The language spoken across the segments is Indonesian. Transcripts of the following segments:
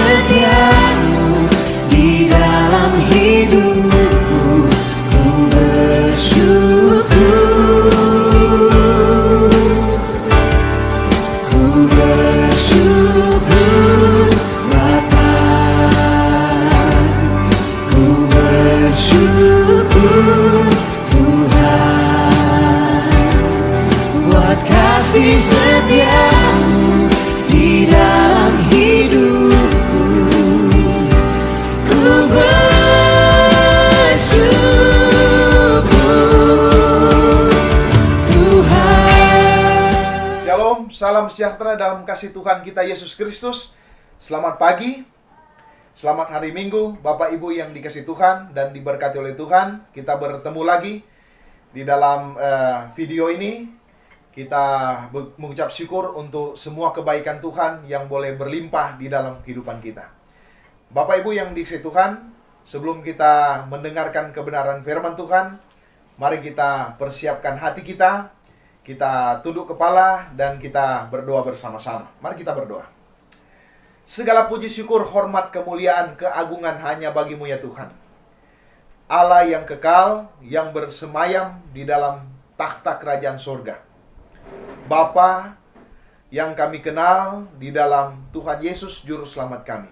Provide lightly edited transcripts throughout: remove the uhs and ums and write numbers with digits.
setiamu di dalam hidupku, ku bersyukur, ku bersyukur Bapa, ku bersyukur Tuhan, buat kasih setiamu di dalam hidupku, ku bersyukur Tuhan. Shalom, salam sejahtera dalam kasih Tuhan kita Yesus Kristus. Selamat pagi, selamat hari Minggu, Bapak Ibu yang dikasih Tuhan dan diberkati oleh Tuhan. Kita bertemu lagi di dalam video ini. Kita mengucap syukur untuk semua kebaikan Tuhan yang boleh berlimpah di dalam kehidupan kita. Bapak Ibu yang dikasihi Tuhan, sebelum kita mendengarkan kebenaran firman Tuhan, mari kita persiapkan hati kita. Kita tunduk kepala dan kita berdoa bersama-sama. Mari kita berdoa. Segala puji syukur, hormat, kemuliaan, keagungan hanya bagimu ya Tuhan, Allah yang kekal, yang bersemayam di dalam takhta kerajaan surga. Bapa yang kami kenal di dalam Tuhan Yesus Juru Selamat kami.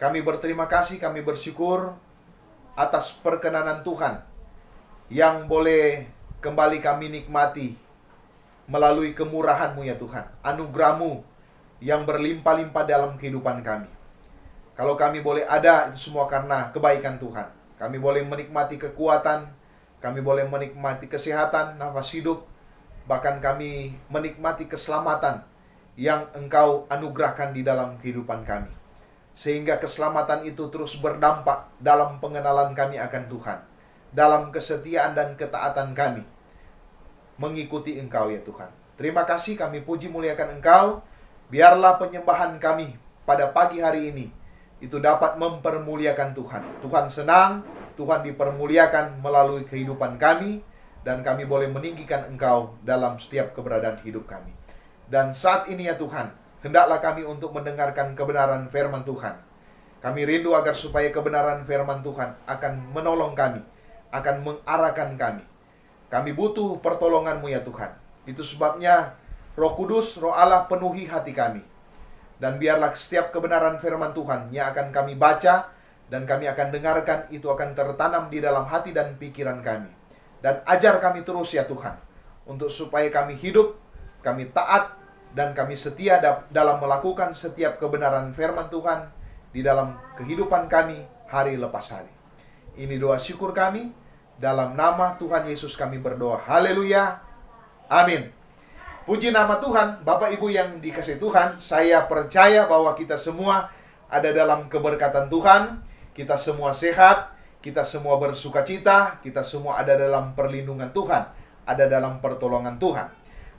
Kami berterima kasih, kami bersyukur atas perkenanan Tuhan yang boleh kembali kami nikmati melalui kemurahan-Mu ya Tuhan, anugerah-Mu yang berlimpah-limpah dalam kehidupan kami. Kalau kami boleh ada, itu semua karena kebaikan Tuhan. Kami boleh menikmati kekuatan, kami boleh menikmati kesehatan, nafas hidup, bahkan kami menikmati keselamatan yang Engkau anugerahkan di dalam kehidupan kami. Sehingga keselamatan itu terus berdampak dalam pengenalan kami akan Tuhan, dalam kesetiaan dan ketaatan kami mengikuti Engkau ya Tuhan. Terima kasih, kami puji muliakan Engkau. Biarlah penyembahan kami pada pagi hari ini itu dapat mempermuliakan Tuhan. Tuhan senang, Tuhan dipermuliakan melalui kehidupan kami, dan kami boleh meninggikan Engkau dalam setiap keberadaan hidup kami. Dan saat ini ya Tuhan, hendaklah kami untuk mendengarkan kebenaran firman Tuhan. Kami rindu agar supaya kebenaran firman Tuhan akan menolong kami, akan mengarahkan kami. Kami butuh pertolongan-Mu ya Tuhan. Itu sebabnya Roh Kudus, Roh Allah penuhi hati kami. Dan biarlah setiap kebenaran firman Tuhan yang akan kami baca dan kami akan dengarkan itu akan tertanam di dalam hati dan pikiran kami. Dan ajar kami terus ya Tuhan, untuk supaya kami hidup, kami taat, dan kami setia dalam melakukan setiap kebenaran firman Tuhan di dalam kehidupan kami hari lepas hari. Ini doa syukur kami, dalam nama Tuhan Yesus kami berdoa. Haleluya, amin. Puji nama Tuhan. Bapak Ibu yang dikasihi Tuhan, saya percaya bahwa kita semua ada dalam keberkatan Tuhan, kita semua sehat, kita semua bersukacita, kita semua ada dalam perlindungan Tuhan, ada dalam pertolongan Tuhan.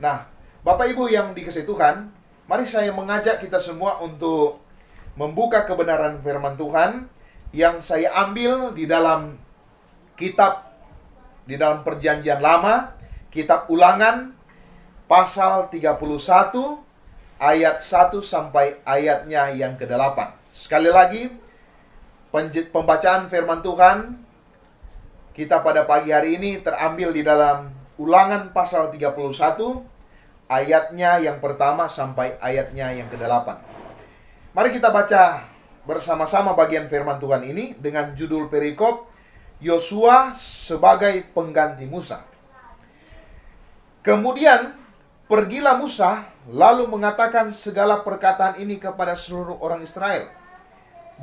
Nah, Bapak Ibu yang dikasihi Tuhan, mari saya mengajak kita semua untuk membuka kebenaran firman Tuhan yang saya ambil di dalam kitab, di dalam perjanjian lama, kitab Ulangan, pasal 31, ayat 1 sampai ayatnya yang ke-8. Sekali lagi, pembacaan firman Tuhan kita pada pagi hari ini terambil di dalam Ulangan pasal 31, ayatnya yang pertama sampai ayatnya yang ke-8. Mari kita baca bersama-sama bagian firman Tuhan ini dengan judul perikop Yosua sebagai pengganti Musa. Kemudian pergilah Musa lalu mengatakan segala perkataan ini kepada seluruh orang Israel.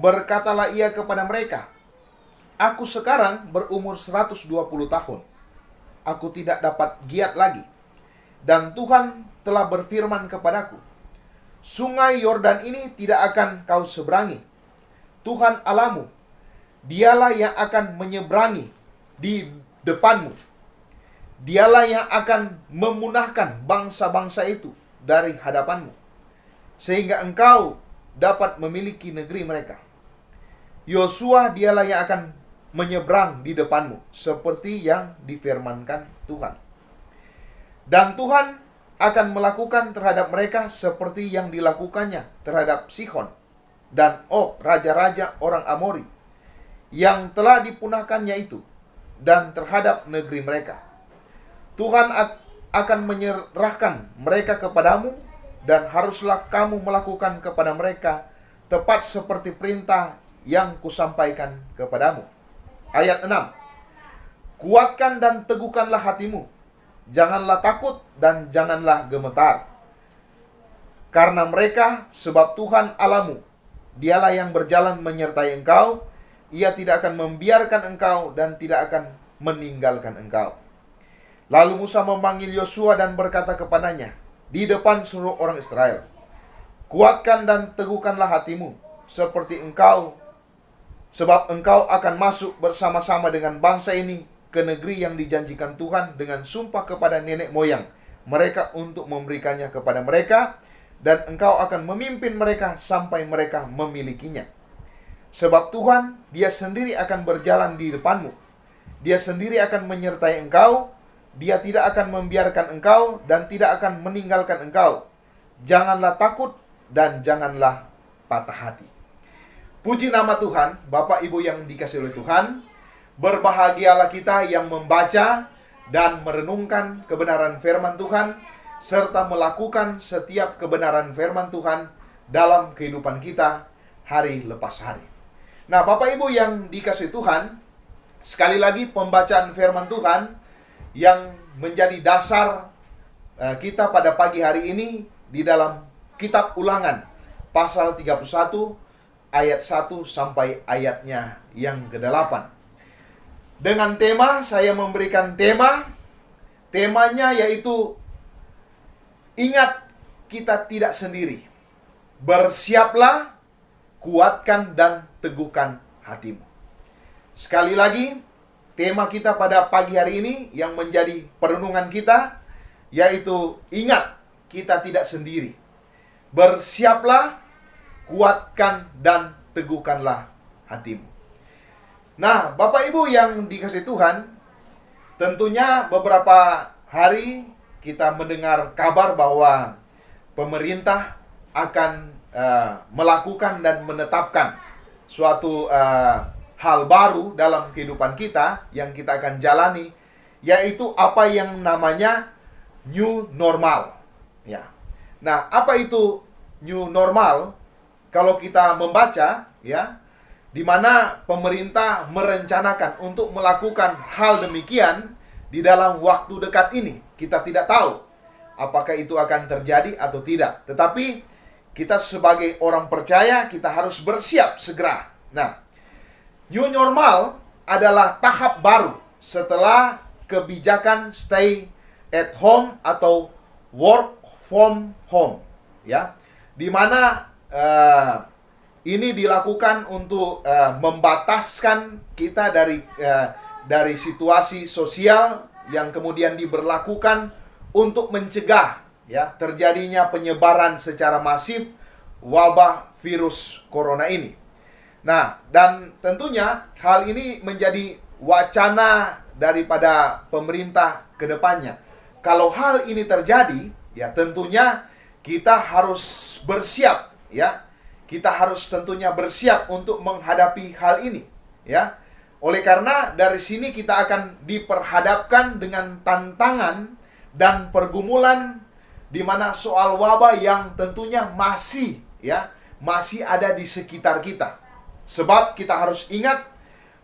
Berkatalah ia kepada mereka, aku sekarang berumur 120 tahun. Aku tidak dapat giat lagi. Dan Tuhan telah berfirman kepadaku, sungai Yordan ini tidak akan kau seberangi. Tuhan Allahmu, dialah yang akan menyeberangi di depanmu. Dialah yang akan memunahkan bangsa-bangsa itu dari hadapanmu, sehingga engkau dapat memiliki negeri mereka. Yosua dialah yang akan menyeberang di depanmu, seperti yang difirmankan Tuhan. Dan Tuhan akan melakukan terhadap mereka seperti yang dilakukannya terhadap Sihon, dan Og, raja-raja orang Amori, yang telah dipunahkannya itu, dan terhadap negeri mereka. Tuhan akan menyerahkan mereka kepadamu, dan haruslah kamu melakukan kepada mereka tepat seperti perintah yang kusampaikan kepadamu. Ayat 6. Kuatkan dan teguhkanlah hatimu, janganlah takut dan janganlah gemetar. Karena mereka, sebab Tuhan Allahmu, dialah yang berjalan menyertai engkau, ia tidak akan membiarkan engkau dan tidak akan meninggalkan engkau. Lalu Musa memanggil Yosua dan berkata kepadanya di depan seluruh orang Israel, kuatkan dan teguhkanlah hatimu, seperti engkau, sebab engkau akan masuk bersama-sama dengan bangsa ini ke negeri yang dijanjikan Tuhan dengan sumpah kepada nenek moyang mereka untuk memberikannya kepada mereka, dan engkau akan memimpin mereka sampai mereka memilikinya. Sebab Tuhan, Dia sendiri akan berjalan di depanmu. Dia sendiri akan menyertai engkau. Dia tidak akan membiarkan engkau dan tidak akan meninggalkan engkau. Janganlah takut dan janganlah patah hati. Puji nama Tuhan, Bapak Ibu yang dikasihi oleh Tuhan. Berbahagialah kita yang membaca dan merenungkan kebenaran firman Tuhan, serta melakukan setiap kebenaran firman Tuhan dalam kehidupan kita hari lepas hari. Nah, Bapak Ibu yang dikasihi Tuhan, sekali lagi pembacaan firman Tuhan yang menjadi dasar kita pada pagi hari ini di dalam kitab Ulangan pasal 31 ayat 1 sampai ayatnya yang ke-8. Dengan tema, saya memberikan temanya yaitu ingat kita tidak sendiri. Bersiaplah, kuatkan dan teguhkan hatimu. Sekali lagi, tema kita pada pagi hari ini yang menjadi perenungan kita yaitu ingat kita tidak sendiri. Bersiaplah, kuatkan dan teguhkanlah hatimu. Nah, Bapak Ibu yang dikasihi Tuhan, tentunya beberapa hari kita mendengar kabar bahwa pemerintah akan melakukan dan menetapkan suatu hal baru dalam kehidupan kita yang kita akan jalani, yaitu apa yang namanya new normal. Ya. Nah, apa itu new normal? Kalau kita membaca, ya, di mana pemerintah merencanakan untuk melakukan hal demikian di dalam waktu dekat ini. Kita tidak tahu apakah itu akan terjadi atau tidak. Tetapi kita sebagai orang percaya, kita harus bersiap segera. Nah, new normal adalah tahap baru setelah kebijakan stay at home atau work from home, ya, di mana ini dilakukan untuk membataskan kita dari situasi sosial yang kemudian diberlakukan untuk mencegah, ya, terjadinya penyebaran secara masif wabah virus corona ini. Nah, dan tentunya hal ini menjadi wacana daripada pemerintah ke depannya. Kalau hal ini terjadi, ya, tentunya kita harus bersiap, ya. Kita harus tentunya bersiap untuk menghadapi hal ini, ya. Oleh karena dari sini kita akan diperhadapkan dengan tantangan dan pergumulan di mana soal wabah yang tentunya masih ada di sekitar kita. Sebab kita harus ingat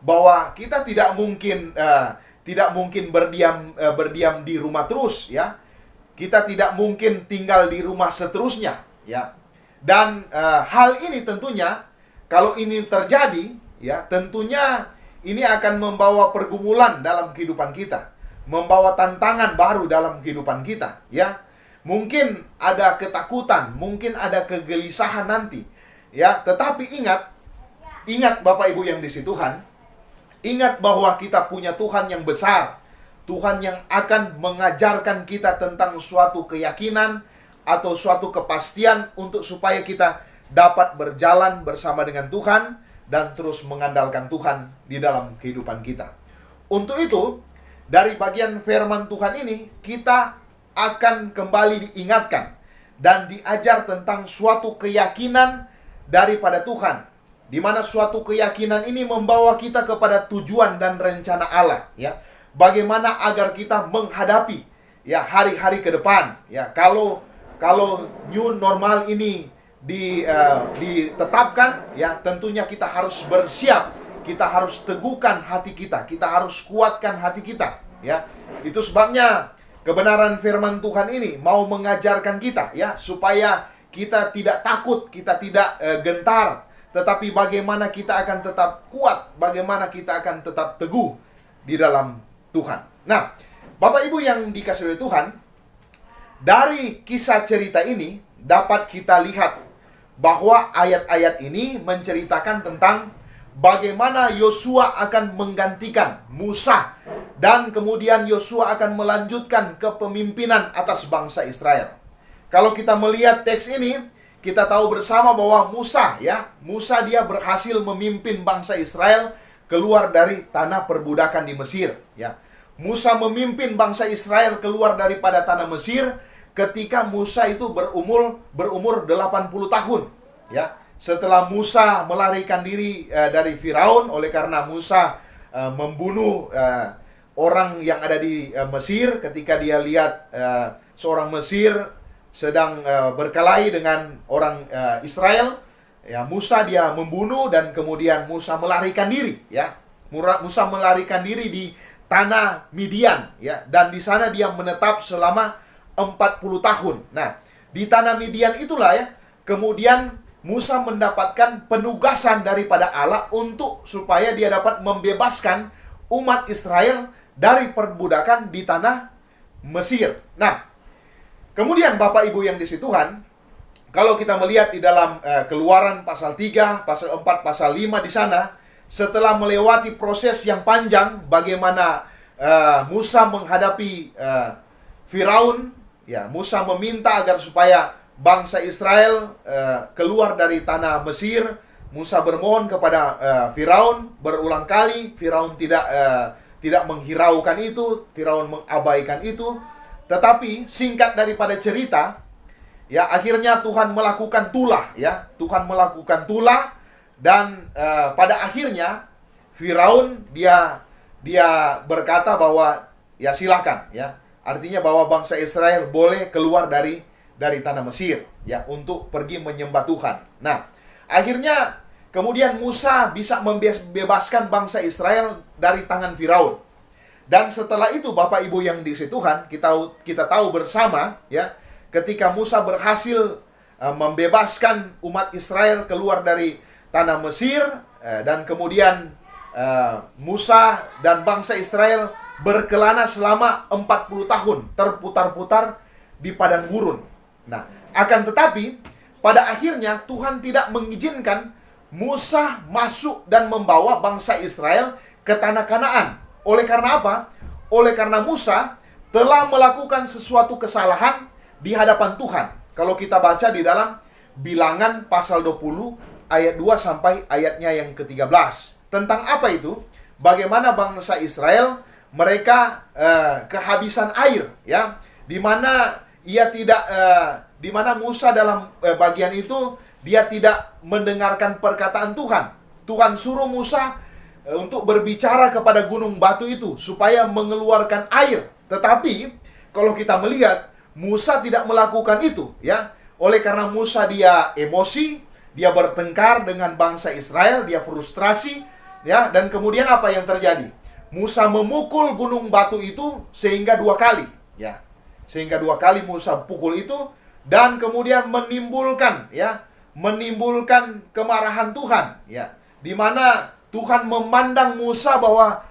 bahwa kita tidak mungkin berdiam di rumah terus, ya. Kita tidak mungkin tinggal di rumah seterusnya, ya. Dan hal ini tentunya kalau ini terjadi, ya, tentunya ini akan membawa pergumulan dalam kehidupan kita, membawa tantangan baru dalam kehidupan kita, ya. Mungkin ada ketakutan, mungkin ada kegelisahan nanti, ya. Tetapi ingat Bapak Ibu yang dikasihi Tuhan, ingat bahwa kita punya Tuhan yang besar, Tuhan yang akan mengajarkan kita tentang suatu keyakinan atau suatu kepastian untuk supaya kita dapat berjalan bersama dengan Tuhan dan terus mengandalkan Tuhan di dalam kehidupan kita. Untuk itu, dari bagian firman Tuhan ini, kita akan kembali diingatkan dan diajar tentang suatu keyakinan daripada Tuhan. Di mana suatu keyakinan ini membawa kita kepada tujuan dan rencana Allah, ya. Bagaimana agar kita menghadapi, ya, hari-hari ke depan, ya. Kalau new normal ini ditetapkan, ya, tentunya kita harus bersiap, kita harus teguhkan hati kita harus kuatkan hati kita, ya. Itu sebabnya kebenaran firman Tuhan ini mau mengajarkan kita, ya, supaya kita tidak takut, kita tidak gentar, tetapi bagaimana kita akan tetap kuat, bagaimana kita akan tetap teguh di dalam Tuhan. Nah, Bapak Ibu yang dikasihi oleh Tuhan, dari kisah cerita ini dapat kita lihat bahwa ayat-ayat ini menceritakan tentang bagaimana Yosua akan menggantikan Musa, dan kemudian Yosua akan melanjutkan kepemimpinan atas bangsa Israel. Kalau kita melihat teks ini, kita tahu bersama bahwa Musa dia berhasil memimpin bangsa Israel keluar dari tanah perbudakan di Mesir, ya. Musa memimpin bangsa Israel keluar daripada tanah Mesir ketika Musa itu berumur 80 tahun, ya. Setelah Musa melarikan diri dari Firaun, oleh karena Musa membunuh orang yang ada di Mesir ketika dia lihat seorang Mesir sedang berkelahi dengan orang Israel, ya, Musa dia membunuh dan kemudian Musa melarikan diri, ya. Musa melarikan diri di tanah Midian, ya, dan di sana dia menetap selama 40 tahun. Nah, di tanah Midian itulah, ya, kemudian Musa mendapatkan penugasan daripada Allah untuk supaya dia dapat membebaskan umat Israel dari perbudakan di tanah Mesir. Nah, kemudian Bapak Ibu yang dikasihi Tuhan, kalau kita melihat di dalam Keluaran pasal 3, pasal 4, pasal 5 di sana, setelah melewati proses yang panjang bagaimana Musa menghadapi Firaun, ya, Musa meminta agar supaya bangsa Israel keluar dari tanah Mesir. Musa bermohon kepada Firaun berulang kali. Firaun tidak menghiraukan itu, Firaun mengabaikan itu. Tetapi singkat daripada cerita, ya, akhirnya Tuhan melakukan tulah, ya. Tuhan melakukan tulah, dan pada akhirnya Firaun dia berkata bahwa ya silakan, ya. Artinya bahwa bangsa Israel boleh keluar dari tanah Mesir, ya, untuk pergi menyembah Tuhan. Nah, akhirnya kemudian Musa bisa membebaskan bangsa Israel dari tangan Firaun. Dan setelah itu Bapak Ibu yang dikasihi Tuhan, kita tahu bersama, ya, ketika Musa berhasil membebaskan umat Israel keluar dari tanah Mesir, dan kemudian Musa dan bangsa Israel berkelana selama 40 tahun terputar-putar di padang gurun. Nah, akan tetapi pada akhirnya Tuhan tidak mengizinkan Musa masuk dan membawa bangsa Israel ke tanah Kanaan. Oleh karena apa? Oleh karena Musa telah melakukan sesuatu kesalahan di hadapan Tuhan. Kalau kita baca di dalam Bilangan pasal 20 ayat 2 sampai ayatnya yang ke-13. Tentang apa itu? Bagaimana bangsa Israel mereka kehabisan air, ya. Di mana di mana Musa dalam bagian itu dia tidak mendengarkan perkataan Tuhan. Tuhan suruh Musa untuk berbicara kepada gunung batu itu supaya mengeluarkan air. Tetapi kalau kita melihat Musa tidak melakukan itu, ya. Oleh karena Musa dia emosi, dia bertengkar dengan bangsa Israel, dia frustrasi, ya, dan kemudian apa yang terjadi? Musa memukul gunung batu itu sehingga 2 kali, ya. Sehingga 2 kali Musa pukul itu, dan kemudian menimbulkan kemarahan Tuhan, ya. Di mana Tuhan memandang Musa bahwa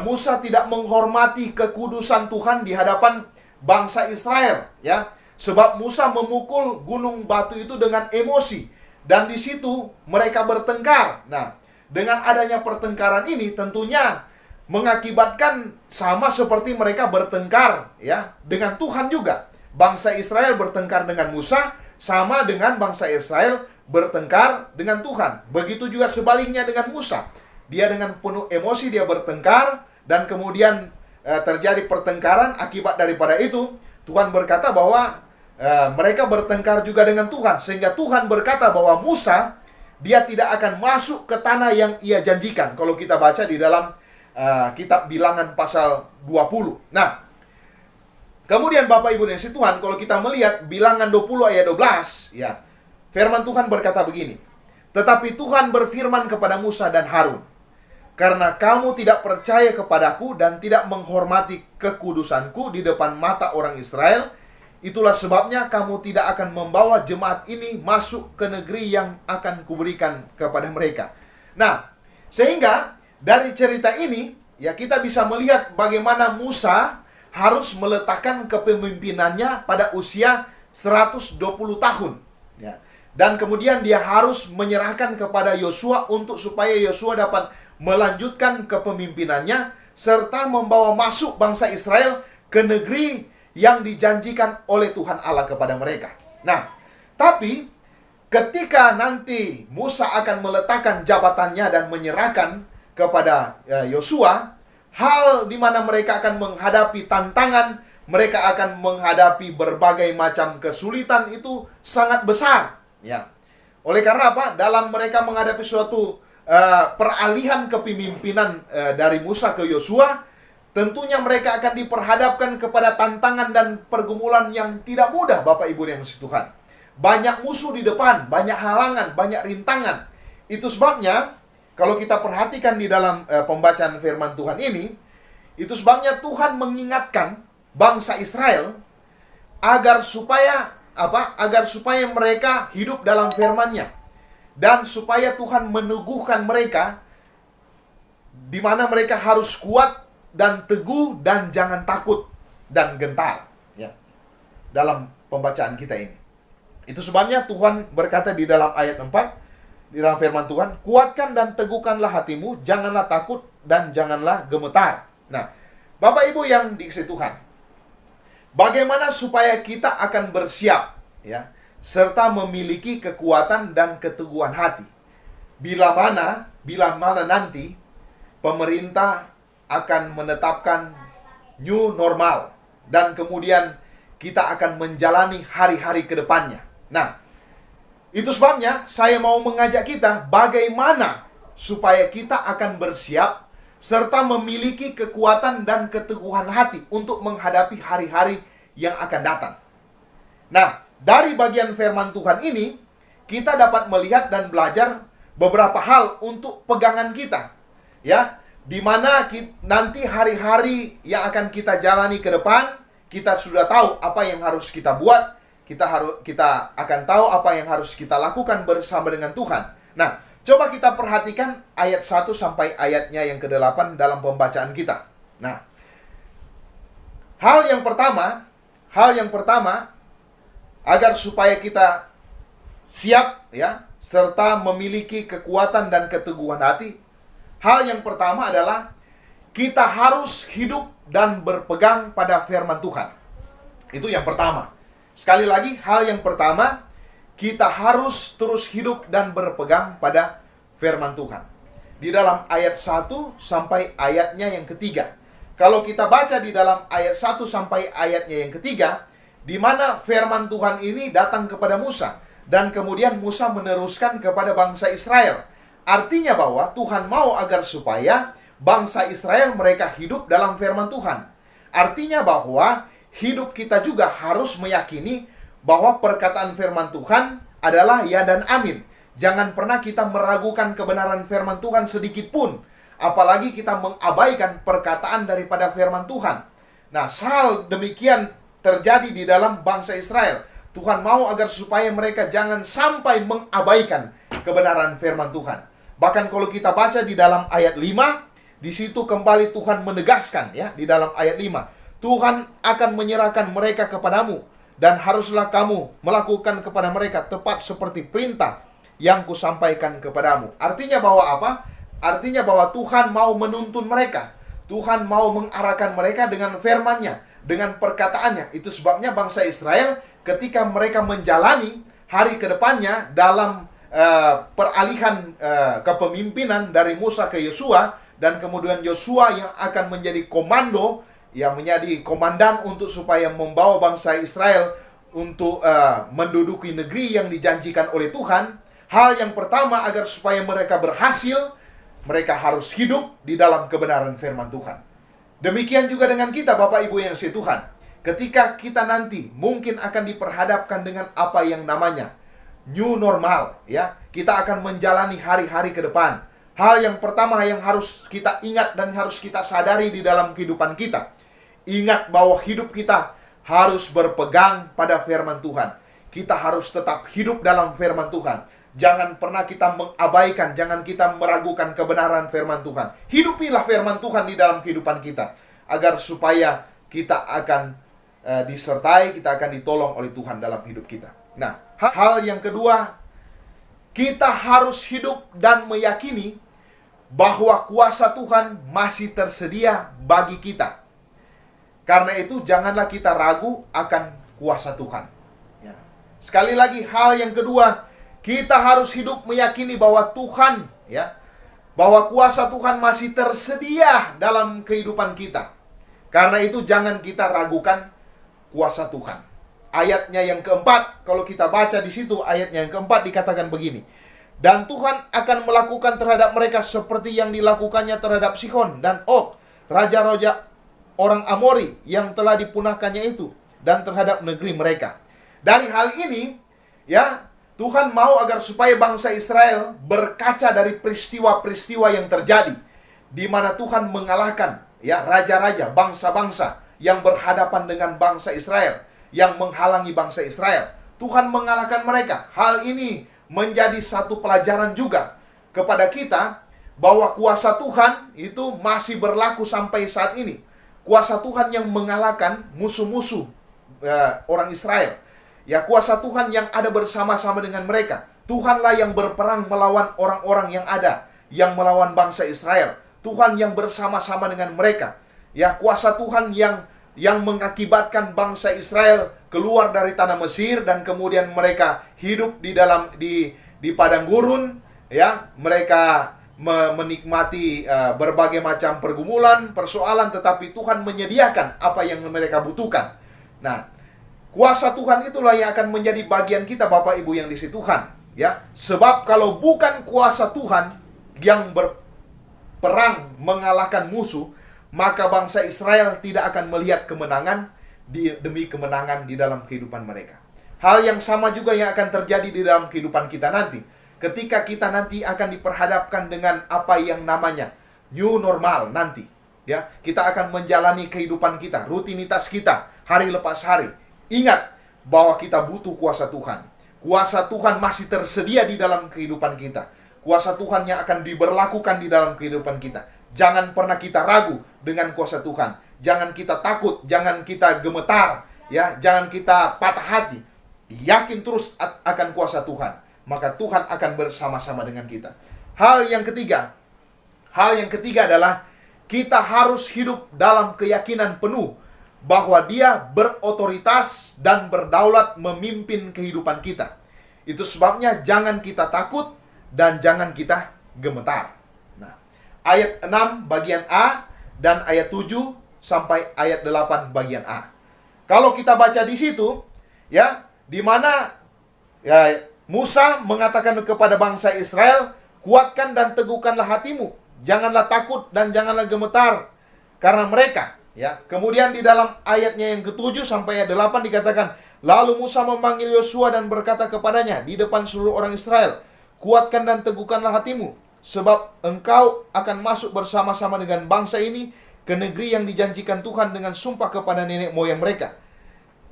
Musa tidak menghormati kekudusan Tuhan di hadapan bangsa Israel, ya. Sebab Musa memukul gunung batu itu dengan emosi, dan di situ mereka bertengkar. Nah, dengan adanya pertengkaran ini tentunya mengakibatkan sama seperti mereka bertengkar, ya, dengan Tuhan juga. Bangsa Israel bertengkar dengan Musa sama dengan bangsa Israel bertengkar dengan Tuhan. Begitu juga sebaliknya dengan Musa. Dia dengan penuh emosi dia bertengkar, dan kemudian terjadi pertengkaran. Akibat daripada itu Tuhan berkata bahwa mereka bertengkar juga dengan Tuhan, sehingga Tuhan berkata bahwa Musa dia tidak akan masuk ke tanah yang ia janjikan. Kalau kita baca di dalam kitab Bilangan pasal 20. Nah, kemudian Bapak Ibu dan Saudara Tuhan, kalau kita melihat Bilangan 20 ayat 12, ya, firman Tuhan berkata begini. Tetapi Tuhan berfirman kepada Musa dan Harun, karena kamu tidak percaya kepadaku dan tidak menghormati kekudusanku di depan mata orang Israel, itulah sebabnya kamu tidak akan membawa jemaat ini masuk ke negeri yang akan kuberikan kepada mereka. Nah, sehingga dari cerita ini, ya, kita bisa melihat bagaimana Musa harus meletakkan kepemimpinannya pada usia 120 tahun. Ya. Dan kemudian dia harus menyerahkan kepada Yosua untuk supaya Yosua dapat melanjutkan kepemimpinannya serta membawa masuk bangsa Israel ke negeri yang dijanjikan oleh Tuhan Allah kepada mereka. Nah, tapi ketika nanti Musa akan meletakkan jabatannya dan menyerahkan kepada Yosua, hal di mana mereka akan menghadapi tantangan, mereka akan menghadapi berbagai macam kesulitan itu sangat besar. Ya, oleh karena apa? Dalam mereka menghadapi suatu peralihan kepemimpinan dari Musa ke Yosua, tentunya mereka akan diperhadapkan kepada tantangan dan pergumulan yang tidak mudah, Bapak Ibu yang dikasihi Tuhan. Banyak musuh di depan, banyak halangan, banyak rintangan. Itu sebabnya kalau kita perhatikan di dalam pembacaan firman Tuhan ini, itu sebabnya Tuhan mengingatkan bangsa Israel agar supaya agar supaya mereka hidup dalam firman-Nya, dan supaya Tuhan meneguhkan mereka di mana mereka harus kuat dan teguh dan jangan takut dan gentar, ya, dalam pembacaan kita ini. Itu sebabnya Tuhan berkata di dalam ayat 4 di dalam firman Tuhan, kuatkan dan teguhkanlah hatimu, janganlah takut dan janganlah gemetar. Nah, Bapak Ibu yang dikasihi Tuhan, bagaimana supaya kita akan bersiap, ya, serta memiliki kekuatan dan keteguhan hati bila mana nanti pemerintah akan menetapkan new normal dan kemudian kita akan menjalani hari-hari ke depannya. Nah, itu sebabnya saya mau mengajak kita bagaimana supaya kita akan bersiap serta memiliki kekuatan dan keteguhan hati untuk menghadapi hari-hari yang akan datang. Nah, dari bagian firman Tuhan ini, kita dapat melihat dan belajar beberapa hal untuk pegangan kita. Ya, di mana nanti hari-hari yang akan kita jalani ke depan, kita sudah tahu apa yang harus kita buat, kita akan tahu apa yang harus kita lakukan bersama dengan Tuhan. Nah, coba kita perhatikan ayat 1 sampai ayatnya yang ke-8 dalam pembacaan kita. Nah, hal yang pertama agar supaya kita siap, ya, serta memiliki kekuatan dan keteguhan hati, hal yang pertama adalah kita harus hidup dan berpegang pada firman Tuhan. Itu yang pertama. Sekali lagi, hal yang pertama, kita harus terus hidup dan berpegang pada firman Tuhan. Di dalam ayat 1 sampai ayatnya yang ketiga. Kalau kita baca di dalam ayat 1 sampai ayatnya yang ketiga, di mana firman Tuhan ini datang kepada Musa, dan kemudian Musa meneruskan kepada bangsa Israel. Artinya bahwa Tuhan mau agar supaya bangsa Israel mereka hidup dalam firman Tuhan. Artinya bahwa hidup kita juga harus meyakini bahwa perkataan firman Tuhan adalah ya dan amin. Jangan pernah kita meragukan kebenaran firman Tuhan sedikit pun, apalagi kita mengabaikan perkataan daripada firman Tuhan. Nah, hal demikian terjadi di dalam bangsa Israel. Tuhan mau agar supaya mereka jangan sampai mengabaikan kebenaran firman Tuhan. Bahkan kalau kita baca di dalam ayat 5, di situ kembali Tuhan menegaskan, ya, di dalam ayat 5, Tuhan akan menyerahkan mereka kepadamu, dan haruslah kamu melakukan kepada mereka tepat seperti perintah yang kusampaikan kepadamu. Artinya bahwa apa? Artinya bahwa Tuhan mau menuntun mereka. Tuhan mau mengarahkan mereka dengan firman-Nya, dengan perkataannya. Itu sebabnya bangsa Israel ketika mereka menjalani hari ke depannya dalam peralihan kepemimpinan dari Musa ke Yosua, dan kemudian Yosua yang akan menjadi komando, yang menjadi komandan untuk supaya membawa bangsa Israel untuk menduduki negeri yang dijanjikan oleh Tuhan. Hal yang pertama, agar supaya mereka berhasil, mereka harus hidup di dalam kebenaran firman Tuhan. Demikian juga dengan kita, Bapak Ibu yang dikasihi Tuhan. Ketika kita nanti mungkin akan diperhadapkan dengan apa yang namanya new normal, ya, kita akan menjalani hari-hari ke depan. Hal yang pertama yang harus kita ingat dan harus kita sadari di dalam kehidupan kita, ingat bahwa hidup kita harus berpegang pada firman Tuhan. Kita harus tetap hidup dalam firman Tuhan. Jangan pernah kita mengabaikan, jangan kita meragukan kebenaran firman Tuhan. Hidupilah firman Tuhan di dalam kehidupan kita, agar supaya kita akan disertai, kita akan ditolong oleh Tuhan dalam hidup kita. Nah, hal yang kedua, kita harus hidup dan meyakini bahwa kuasa Tuhan masih tersedia bagi kita. Karena itu janganlah kita ragu akan kuasa Tuhan. Ya. Sekali lagi, hal yang kedua, kita harus hidup meyakini bahwa Tuhan, ya, bahwa kuasa Tuhan masih tersedia dalam kehidupan kita. Karena itu jangan kita ragukan kuasa Tuhan. Ayatnya yang keempat, kalau kita baca di situ, ayatnya yang keempat dikatakan begini. Dan Tuhan akan melakukan terhadap mereka seperti yang dilakukannya terhadap Sihon dan Og, raja-raja orang Amori yang telah dipunahkannya itu, dan terhadap negeri mereka. Dari hal ini, ya, Tuhan mau agar supaya bangsa Israel berkaca dari peristiwa-peristiwa yang terjadi, di mana Tuhan mengalahkan, ya, raja-raja, bangsa-bangsa yang berhadapan dengan bangsa Israel, yang menghalangi bangsa Israel. Tuhan mengalahkan mereka. Hal ini menjadi satu pelajaran juga kepada kita bahwa kuasa Tuhan itu masih berlaku sampai saat ini. Kuasa Tuhan yang mengalahkan musuh-musuh orang Israel. Ya, kuasa Tuhan yang ada bersama-sama dengan mereka. Tuhanlah yang berperang melawan orang-orang yang ada, yang melawan bangsa Israel. Tuhan yang bersama-sama dengan mereka. Ya, kuasa Tuhan yang mengakibatkan bangsa Israel keluar dari tanah Mesir dan kemudian mereka hidup di padang gurun, ya. Mereka menikmati berbagai macam pergumulan, persoalan, tetapi Tuhan menyediakan apa yang mereka butuhkan. Nah, kuasa Tuhan itulah yang akan menjadi bagian kita, Bapak Ibu yang dikasihi Tuhan, ya. Sebab kalau bukan kuasa Tuhan yang berperang mengalahkan musuh, maka bangsa Israel tidak akan melihat kemenangan demi kemenangan di dalam kehidupan mereka. Hal yang sama juga yang akan terjadi di dalam kehidupan kita nanti. Ketika kita nanti akan diperhadapkan dengan apa yang namanya new normal nanti, ya, kita akan menjalani kehidupan kita, rutinitas kita, hari lepas hari. Ingat bahwa kita butuh kuasa Tuhan. Kuasa Tuhan masih tersedia di dalam kehidupan kita. Kuasa Tuhan yang akan diberlakukan di dalam kehidupan kita. Jangan pernah kita ragu dengan kuasa Tuhan. Jangan kita takut, jangan kita gemetar, ya, jangan kita patah hati. Yakin terus akan kuasa Tuhan, maka Tuhan akan bersama-sama dengan kita. Hal yang ketiga adalah kita harus hidup dalam keyakinan penuh bahwa Dia berotoritas dan berdaulat memimpin kehidupan kita. Itu sebabnya jangan kita takut dan jangan kita gemetar. Nah, ayat 6 bagian A dan ayat 7 sampai ayat 8 bagian A. Kalau kita baca di situ, ya, di mana, ya, Musa mengatakan kepada bangsa Israel, kuatkan dan teguhkanlah hatimu, janganlah takut dan janganlah gemetar karena mereka, ya. Kemudian di dalam ayatnya yang ke-7 sampai ayat 8 dikatakan, lalu Musa memanggil Yosua dan berkata kepadanya di depan seluruh orang Israel, kuatkan dan teguhkanlah hatimu, sebab engkau akan masuk bersama-sama dengan bangsa ini ke negeri yang dijanjikan Tuhan dengan sumpah kepada nenek moyang mereka,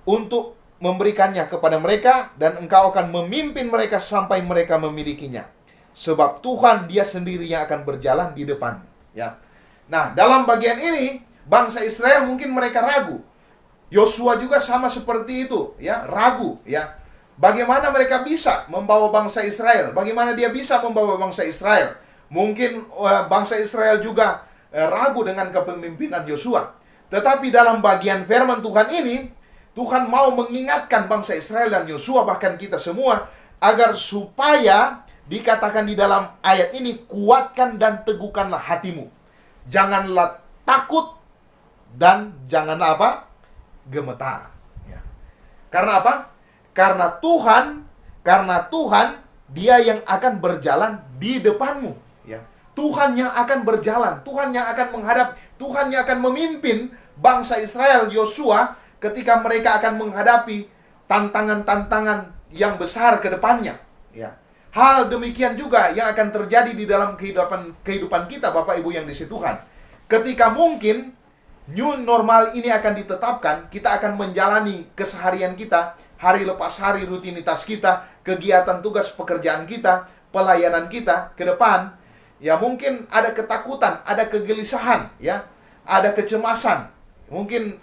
untuk memberikannya kepada mereka, dan engkau akan memimpin mereka sampai mereka memilikinya. Sebab Tuhan Dia sendiri yang akan berjalan di depan, ya. Nah, dalam bagian ini bangsa Israel mungkin mereka ragu. Yosua juga sama seperti itu, ya, ragu, ya. Bagaimana mereka bisa membawa bangsa Israel? Bagaimana dia bisa membawa bangsa Israel? Mungkin bangsa Israel juga ragu dengan kepemimpinan Yosua. Tetapi dalam bagian firman Tuhan ini, Tuhan mau mengingatkan bangsa Israel dan Yosua, bahkan kita semua, agar supaya dikatakan di dalam ayat ini, kuatkan dan teguhkanlah hatimu. Janganlah takut dan janganlah apa? Gemetar. Ya. Karena apa? Karena Tuhan Dia yang akan berjalan di depanmu, ya. Tuhan yang akan berjalan, Tuhan yang akan menghadap, Tuhan yang akan memimpin bangsa Israel, Yosua, ketika mereka akan menghadapi tantangan-tantangan yang besar ke depannya, ya. Hal demikian juga yang akan terjadi di dalam kehidupan kita, Bapak Ibu yang dikasihi Tuhan. Ketika mungkin new normal ini akan ditetapkan, kita akan menjalani keseharian kita, hari lepas hari, rutinitas kita, kegiatan tugas pekerjaan kita, pelayanan kita ke depan. Ya, mungkin ada ketakutan, ada kegelisahan, ya, ada kecemasan, mungkin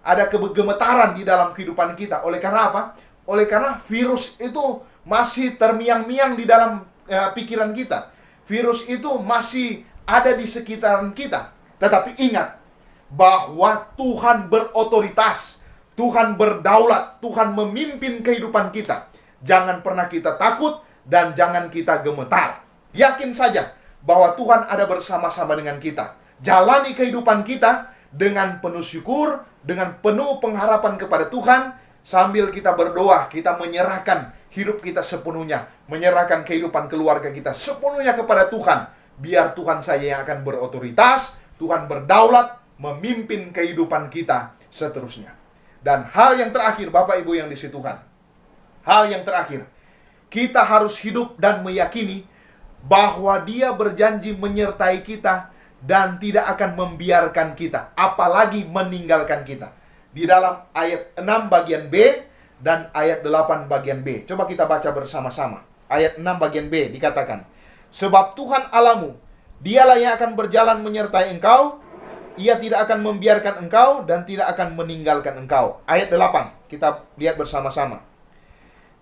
ada kegemetaran di dalam kehidupan kita. Oleh karena apa? Oleh karena virus itu masih termiang-miang di dalam pikiran kita. Virus itu masih ada di sekitaran kita. Tetapi ingat bahwa Tuhan berotoritas, Tuhan berdaulat, Tuhan memimpin kehidupan kita. Jangan pernah kita takut dan jangan kita gemetar. Yakin saja bahwa Tuhan ada bersama-sama dengan kita. Jalani kehidupan kita dengan penuh syukur, dengan penuh pengharapan kepada Tuhan, sambil kita berdoa, kita menyerahkan hidup kita sepenuhnya, menyerahkan kehidupan keluarga kita sepenuhnya kepada Tuhan. Biar Tuhan saja yang akan berotoritas, Tuhan berdaulat, memimpin kehidupan kita seterusnya. Dan hal yang terakhir, Bapak Ibu yang dikasihi Tuhan, hal yang terakhir, kita harus hidup dan meyakini bahwa Dia berjanji menyertai kita dan tidak akan membiarkan kita, apalagi meninggalkan kita. Di dalam ayat 6 bagian B dan ayat 8 bagian B. Coba kita baca bersama-sama. Ayat 6 bagian B dikatakan, sebab Tuhan Allahmu, Dialah yang akan berjalan menyertai engkau, Ia tidak akan membiarkan engkau dan tidak akan meninggalkan engkau. Ayat 8, kita lihat bersama-sama.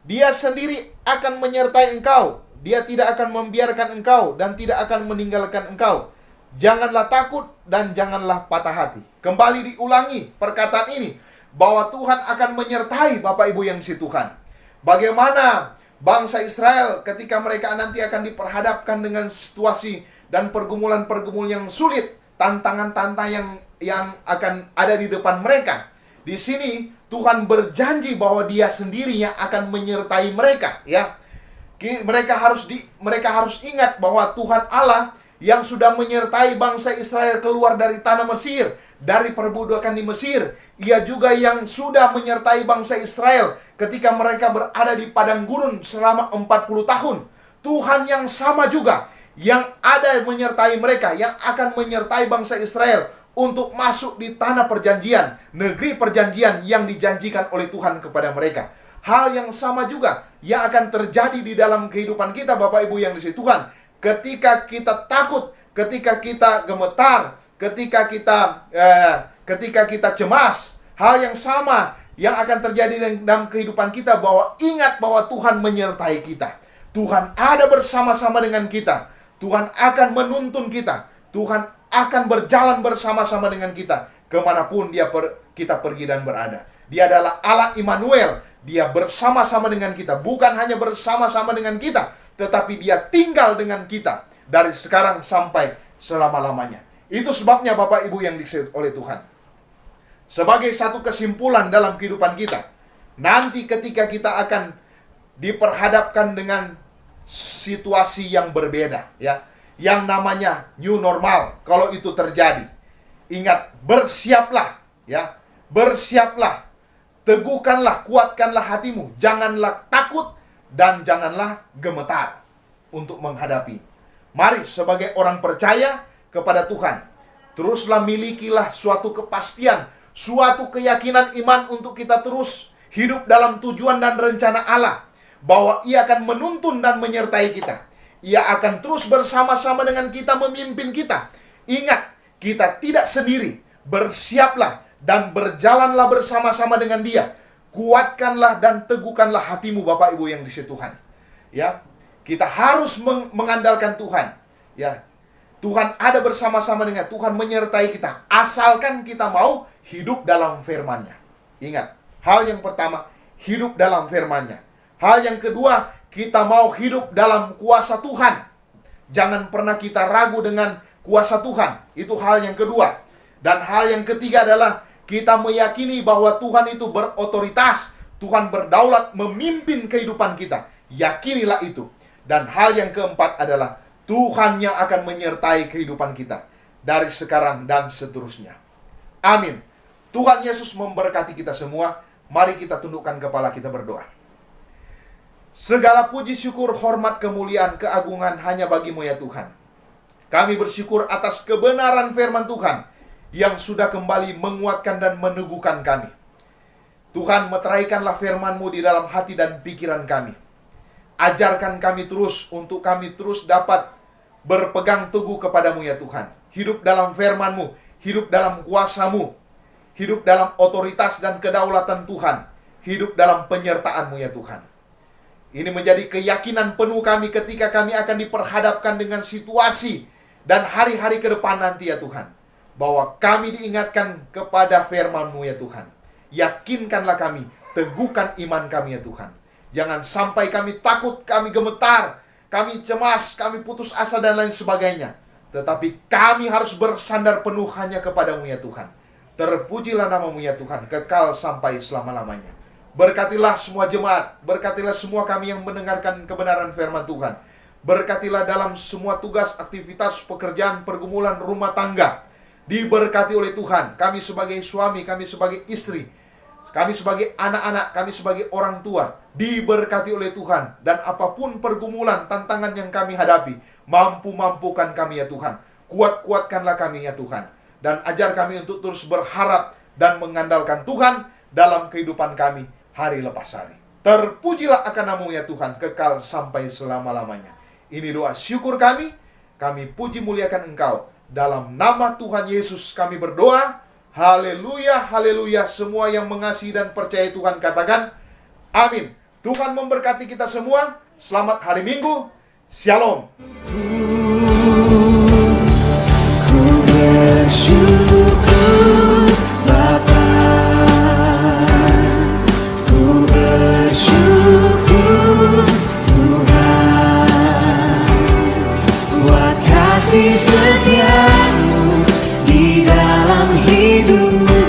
Dia sendiri akan menyertai engkau, Dia tidak akan membiarkan engkau dan tidak akan meninggalkan engkau. Janganlah takut dan janganlah patah hati. Kembali diulangi perkataan ini, bahwa Tuhan akan menyertai Bapak Ibu yang dikasihi Tuhan. Bagaimana bangsa Israel ketika mereka nanti akan diperhadapkan dengan situasi dan pergumulan-pergumulan yang sulit, tantangan-tantangan yang akan ada di depan mereka. Di sini Tuhan berjanji bahwa Dia sendiri yang akan menyertai mereka, ya. Mereka harus ingat bahwa Tuhan Allah yang sudah menyertai bangsa Israel keluar dari tanah Mesir, dari perbudakan di Mesir. Ia juga yang sudah menyertai bangsa Israel ketika mereka berada di padang gurun selama 40 tahun. Tuhan yang sama juga yang ada menyertai mereka, yang akan menyertai bangsa Israel untuk masuk di tanah perjanjian, negeri perjanjian yang dijanjikan oleh Tuhan kepada mereka. Hal yang sama juga yang akan terjadi di dalam kehidupan kita, Bapak Ibu yang dikasihi Tuhan. Ketika kita takut, ketika kita gemetar, ketika kita cemas, hal yang sama yang akan terjadi dalam kehidupan kita, bahwa ingat bahwa Tuhan menyertai kita. Tuhan ada bersama-sama dengan kita. Tuhan akan menuntun kita. Tuhan akan berjalan bersama-sama dengan kita kemanapun kita pergi dan berada. Dia adalah Allah Immanuel. Dia bersama-sama dengan kita. Bukan hanya bersama-sama dengan kita, tetapi Dia tinggal dengan kita dari sekarang sampai selama-lamanya. Itu sebabnya Bapak Ibu yang dikasihi oleh Tuhan, sebagai satu kesimpulan dalam kehidupan kita, nanti ketika kita akan diperhadapkan dengan situasi yang berbeda, ya, yang namanya new normal, kalau itu terjadi, ingat, bersiaplah, ya, bersiaplah, teguhkanlah, kuatkanlah hatimu, janganlah takut dan janganlah gemetar untuk menghadapi. Mari sebagai orang percaya kepada Tuhan, teruslah milikilah suatu kepastian, suatu keyakinan iman untuk kita terus hidup dalam tujuan dan rencana Allah, bahwa Ia akan menuntun dan menyertai kita. Ia akan terus bersama-sama dengan kita, memimpin kita. Ingat, kita tidak sendiri. Bersiaplah dan berjalanlah bersama-sama dengan Dia. Kuatkanlah dan teguhkanlah hatimu, Bapak Ibu yang dikasihi Tuhan. Ya, kita harus mengandalkan Tuhan. Ya, Tuhan ada bersama-sama dengan, Tuhan menyertai kita, asalkan kita mau hidup dalam firman-Nya. Ingat, hal yang pertama, hidup dalam firman-Nya. Hal yang kedua, kita mau hidup dalam kuasa Tuhan. Jangan pernah kita ragu dengan kuasa Tuhan. Itu hal yang kedua. Dan hal yang ketiga adalah kita meyakini bahwa Tuhan itu berotoritas. Tuhan berdaulat memimpin kehidupan kita. Yakinilah itu. Dan hal yang keempat adalah Tuhan yang akan menyertai kehidupan kita dari sekarang dan seterusnya. Amin. Tuhan Yesus memberkati kita semua. Mari kita tundukkan kepala, kita berdoa. Segala puji, syukur, hormat, kemuliaan, keagungan hanya bagi-Mu ya Tuhan. Kami bersyukur atas kebenaran firman Tuhan yang sudah kembali menguatkan dan meneguhkan kami. Tuhan, meteraikanlah firman-Mu di dalam hati dan pikiran kami. Ajarkan kami terus untuk kami terus dapat berpegang teguh kepadamu ya Tuhan. Hidup dalam firman-Mu, hidup dalam kuasa-Mu, hidup dalam otoritas dan kedaulatan Tuhan, hidup dalam penyertaan-Mu ya Tuhan. Ini menjadi keyakinan penuh kami ketika kami akan diperhadapkan dengan situasi dan hari-hari ke depan nanti ya Tuhan. Bahwa kami diingatkan kepada firman-Mu ya Tuhan. Yakinkanlah kami, teguhkan iman kami ya Tuhan. Jangan sampai kami takut, kami gemetar, kami cemas, kami putus asa dan lain sebagainya. Tetapi kami harus bersandar penuh hanya kepadamu ya Tuhan. Terpujilah namamu ya Tuhan, kekal sampai selama-lamanya. Berkatilah semua jemaat, berkatilah semua kami yang mendengarkan kebenaran firman Tuhan. Berkatilah dalam semua tugas, aktivitas, pekerjaan, pergumulan, rumah tangga. Diberkati oleh Tuhan, kami sebagai suami, kami sebagai istri, kami sebagai anak-anak, kami sebagai orang tua, diberkati oleh Tuhan. Dan apapun pergumulan, tantangan yang kami hadapi, mampu-mampukan kami ya Tuhan. Kuat-kuatkanlah kami ya Tuhan. Dan ajar kami untuk terus berharap dan mengandalkan Tuhan dalam kehidupan kami hari lepas hari. Terpujilah akan namamu ya Tuhan, kekal sampai selama-lamanya. Ini doa syukur kami puji muliakan Engkau. Dalam nama Tuhan Yesus kami berdoa. Haleluya, haleluya. Semua yang mengasihi dan percaya Tuhan katakan amin. Tuhan memberkati kita semua. Selamat hari Minggu. Shalom. Ku bersyukur Bapa, ku bersyukur Tuhan, buat kasih setiamu di dalam hidup.